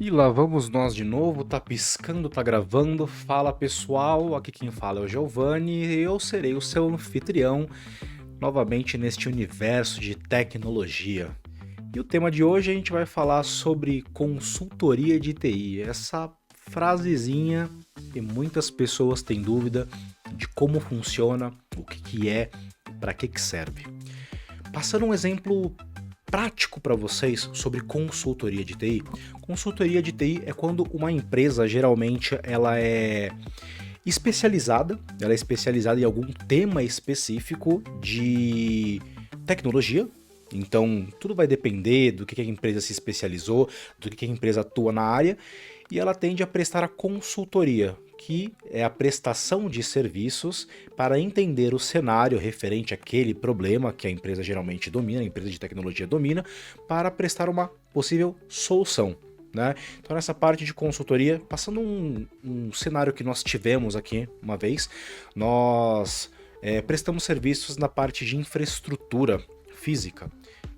E lá vamos nós de novo, tá piscando, tá gravando. Fala pessoal, aqui quem fala é o Giovanni e eu serei o seu anfitrião novamente neste universo de tecnologia. E o tema de hoje a gente vai falar sobre consultoria de TI, essa frasezinha que muitas pessoas têm dúvida de como funciona, o que é, para que serve. Passando um exemplo prático para vocês sobre consultoria de TI. Consultoria de TI é quando uma empresa, geralmente, ela é especializada em algum tema específico de tecnologia. Então, tudo vai depender do que a empresa se especializou, do que a empresa atua na área, e ela tende a prestar a consultoria, que é a prestação de serviços para entender o cenário referente àquele problema que a empresa geralmente domina, a empresa de tecnologia domina, para prestar uma possível solução. Né? Então, nessa parte de consultoria, passando um cenário que nós tivemos aqui uma vez, nós prestamos serviços na parte de infraestrutura física.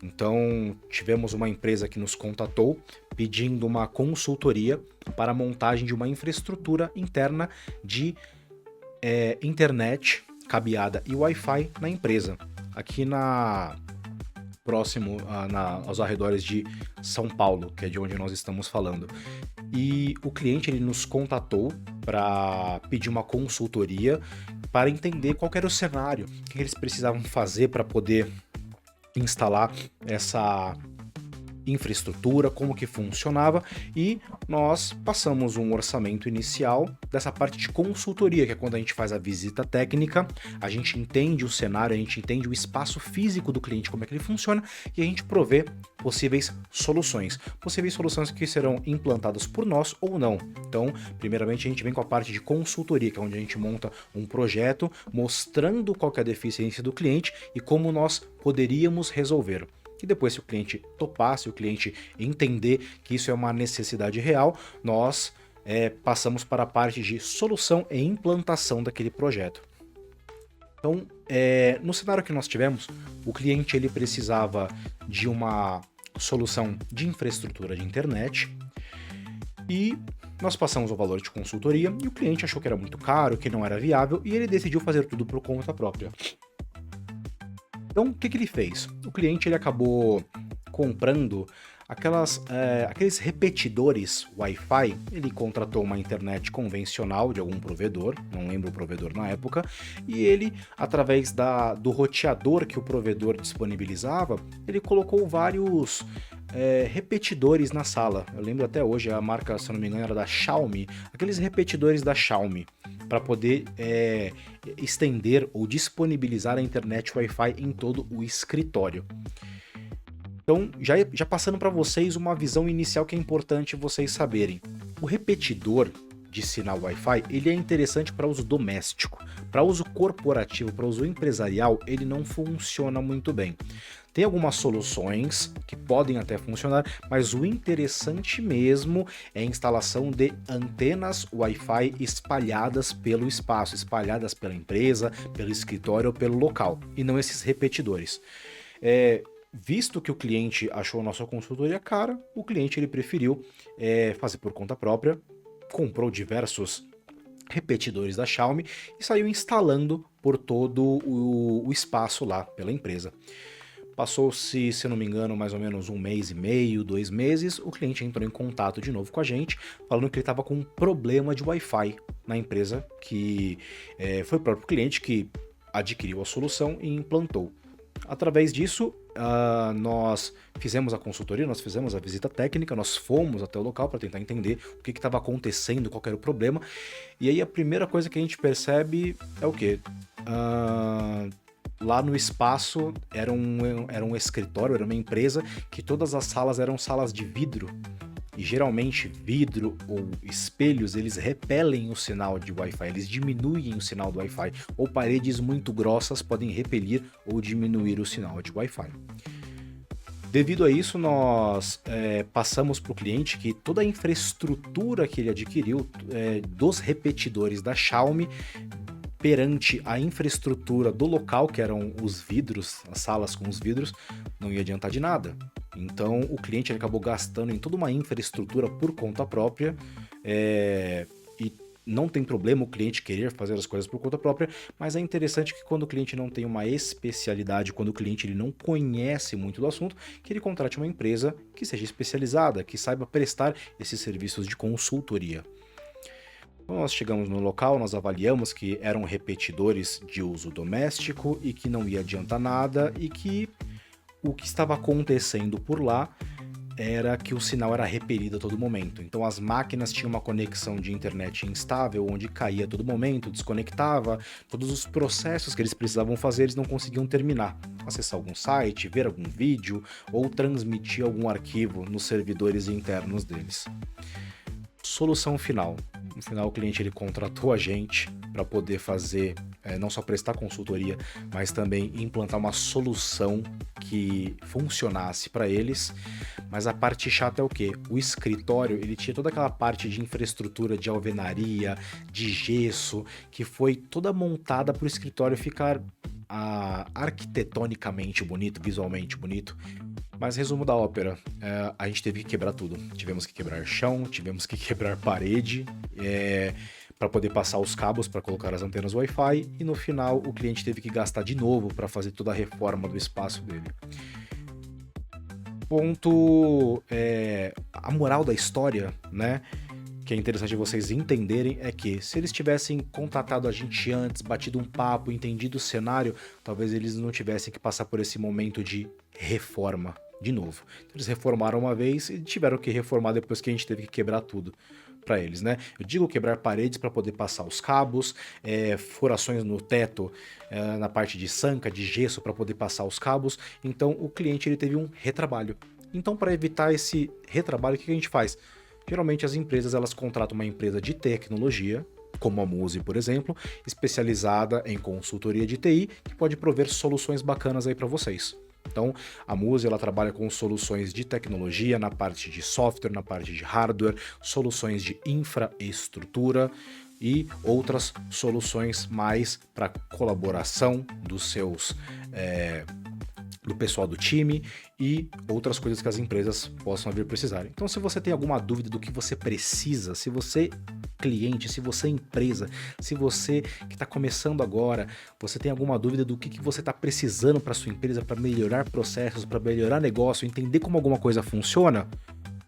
Então, tivemos uma empresa que nos contatou pedindo uma consultoria para a montagem de uma infraestrutura interna de internet, cabeada e Wi-Fi na empresa, aqui próximo aos arredores de São Paulo, que é de onde nós estamos falando. E o cliente ele nos contatou para pedir uma consultoria para entender qual era o cenário, o que eles precisavam fazer para poder instalar essa infraestrutura, como que funcionava, e nós passamos um orçamento inicial dessa parte de consultoria, que é quando a gente faz a visita técnica, a gente entende o cenário, a gente entende o espaço físico do cliente, como é que ele funciona, e a gente provê possíveis soluções que serão implantadas por nós ou não. Então, primeiramente a gente vem com a parte de consultoria, que é onde a gente monta um projeto mostrando qual que é a deficiência do cliente e como nós poderíamos resolver. E depois, se o cliente topar, se o cliente entender que isso é uma necessidade real, nós passamos para a parte de solução e implantação daquele projeto. Então, no cenário que nós tivemos, o cliente ele precisava de uma solução de infraestrutura de internet e nós passamos o valor de consultoria e o cliente achou que era muito caro, que não era viável e ele decidiu fazer tudo por conta própria. Então, o que ele fez? O cliente ele acabou comprando aqueles repetidores Wi-Fi. Ele contratou uma internet convencional de algum provedor, não lembro o provedor na época, e ele, através do roteador que o provedor disponibilizava, ele colocou vários repetidores na sala. Eu lembro até hoje, a marca, se eu não me engano, era da Xiaomi, aqueles repetidores da Xiaomi, para poder estender ou disponibilizar a internet Wi-Fi em todo o escritório. Então, já passando para vocês uma visão inicial que é importante vocês saberem. O repetidor de sinal Wi-Fi, ele é interessante para uso doméstico. Para uso corporativo, para uso empresarial, ele não funciona muito bem. Tem algumas soluções que podem até funcionar, mas o interessante mesmo é a instalação de antenas Wi-Fi espalhadas pelo espaço, espalhadas pela empresa, pelo escritório ou pelo local, e não esses repetidores. Visto que o cliente achou a nossa consultoria cara, o cliente ele preferiu fazer por conta própria, comprou diversos repetidores da Xiaomi e saiu instalando por todo o espaço lá pela empresa. Passou-se, se não me engano, mais ou menos 1 mês e meio, 2 meses, o cliente entrou em contato de novo com a gente, falando que ele estava com um problema de Wi-Fi na empresa, que foi o próprio cliente que adquiriu a solução e implantou. Através disso, nós fizemos a consultoria, nós fizemos a visita técnica, nós fomos até o local para tentar entender o que estava acontecendo, qual era o problema. E aí a primeira coisa que a gente percebe é o quê? Lá no espaço era um escritório, era uma empresa que todas as salas eram salas de vidro. E geralmente vidro ou espelhos, eles repelem o sinal de Wi-Fi, eles diminuem o sinal do Wi-Fi, ou paredes muito grossas podem repelir ou diminuir o sinal de Wi-Fi. Devido a isso, nós passamos para o cliente que toda a infraestrutura que ele adquiriu dos repetidores da Xiaomi perante a infraestrutura do local, que eram os vidros, as salas com os vidros, não ia adiantar de nada. Então o cliente ele acabou gastando em toda uma infraestrutura por conta própria, e não tem problema o cliente querer fazer as coisas por conta própria, mas é interessante que quando o cliente não tem uma especialidade, quando o cliente ele não conhece muito do assunto, que ele contrate uma empresa que seja especializada, que saiba prestar esses serviços de consultoria. Quando nós chegamos no local, nós avaliamos que eram repetidores de uso doméstico e que não ia adiantar nada e que o que estava acontecendo por lá era que o sinal era repelido a todo momento. Então as máquinas tinham uma conexão de internet instável, onde caía a todo momento, desconectava, todos os processos que eles precisavam fazer eles não conseguiam terminar. Acessar algum site, ver algum vídeo ou transmitir algum arquivo nos servidores internos deles. Solução final. No final, o cliente ele contratou a gente para poder fazer, não só prestar consultoria, mas também implantar uma solução que funcionasse para eles. Mas a parte chata é o quê? O escritório ele tinha toda aquela parte de infraestrutura de alvenaria, de gesso, que foi toda montada para o escritório ficar arquitetonicamente bonito, visualmente bonito. Mas resumo da ópera, a gente teve que quebrar tudo. Tivemos que quebrar chão, tivemos que quebrar parede, para poder passar os cabos para colocar as antenas Wi-Fi e no final o cliente teve que gastar de novo para fazer toda a reforma do espaço dele. Ponto, a moral da história, né? Que é interessante vocês entenderem é que se eles tivessem contatado a gente antes, batido um papo, entendido o cenário, talvez eles não tivessem que passar por esse momento de reforma de novo. Então, eles reformaram uma vez e tiveram que reformar depois que a gente teve que quebrar tudo para eles, né? Eu digo quebrar paredes para poder passar os cabos, furações no teto, na parte de sanca, de gesso para poder passar os cabos. Então o cliente ele teve um retrabalho. Então para evitar esse retrabalho, o que a gente faz? Geralmente as empresas elas contratam uma empresa de tecnologia, como a Muse, por exemplo, especializada em consultoria de TI, que pode prover soluções bacanas aí para vocês. Então, a Muse ela trabalha com soluções de tecnologia na parte de software, na parte de hardware, soluções de infraestrutura e outras soluções mais para colaboração dos seus do pessoal do time e outras coisas que as empresas possam vir precisar. Então, se você tem alguma dúvida do que você precisa, se você cliente, se você empresa, se você que está começando agora, você tem alguma dúvida do que você está precisando para sua empresa, para melhorar processos, para melhorar negócio, entender como alguma coisa funciona,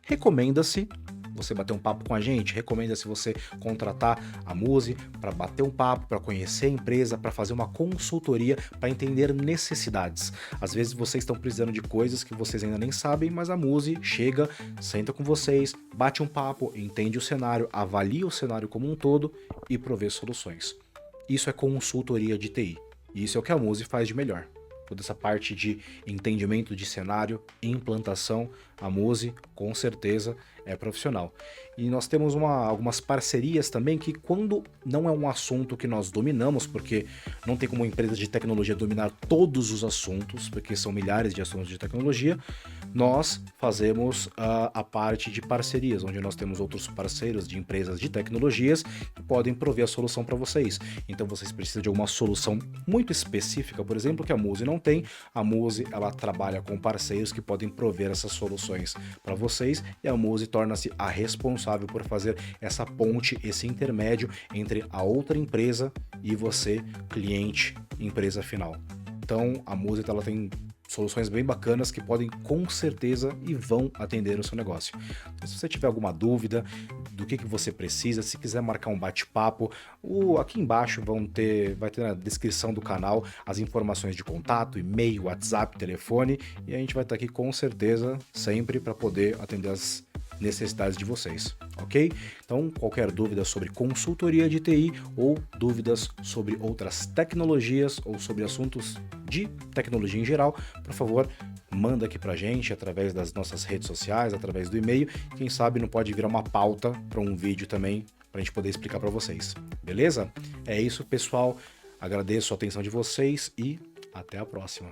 recomenda-se você bater um papo com a gente, recomenda-se você contratar a Muse para bater um papo, para conhecer a empresa, para fazer uma consultoria, para entender necessidades. Às vezes vocês estão precisando de coisas que vocês ainda nem sabem, mas a Muse chega, senta com vocês, bate um papo, entende o cenário, avalia o cenário como um todo e provê soluções. Isso é consultoria de TI. E isso é o que a Muse faz de melhor. Toda essa parte de entendimento de cenário, implantação, a Muse com certeza é profissional. E nós temos algumas parcerias também que quando não é um assunto que nós dominamos, porque não tem como uma empresa de tecnologia dominar todos os assuntos, porque são milhares de assuntos de tecnologia, nós fazemos a parte de parcerias, onde nós temos outros parceiros de empresas de tecnologias que podem prover a solução para vocês. Então vocês precisam de alguma solução muito específica, por exemplo, que a Muse não tem. A Muse ela trabalha com parceiros que podem prover essas soluções para vocês e a Muse torna-se a responsável por fazer essa ponte, esse intermédio entre a outra empresa e você, cliente, empresa final. Então a Muse ela tem soluções bem bacanas que podem com certeza e vão atender o seu negócio. Então, se você tiver alguma dúvida do que você precisa, se quiser marcar um bate-papo, aqui embaixo vai ter na descrição do canal as informações de contato, e-mail, WhatsApp, telefone, e a gente vai estar aqui com certeza sempre para poder atender as necessidades de vocês, ok? Então, qualquer dúvida sobre consultoria de TI ou dúvidas sobre outras tecnologias ou sobre assuntos de tecnologia em geral, por favor, manda aqui pra gente através das nossas redes sociais, através do e-mail. Quem sabe não pode virar uma pauta para um vídeo também, pra gente poder explicar para vocês, beleza? É isso, pessoal. Agradeço a atenção de vocês e até a próxima.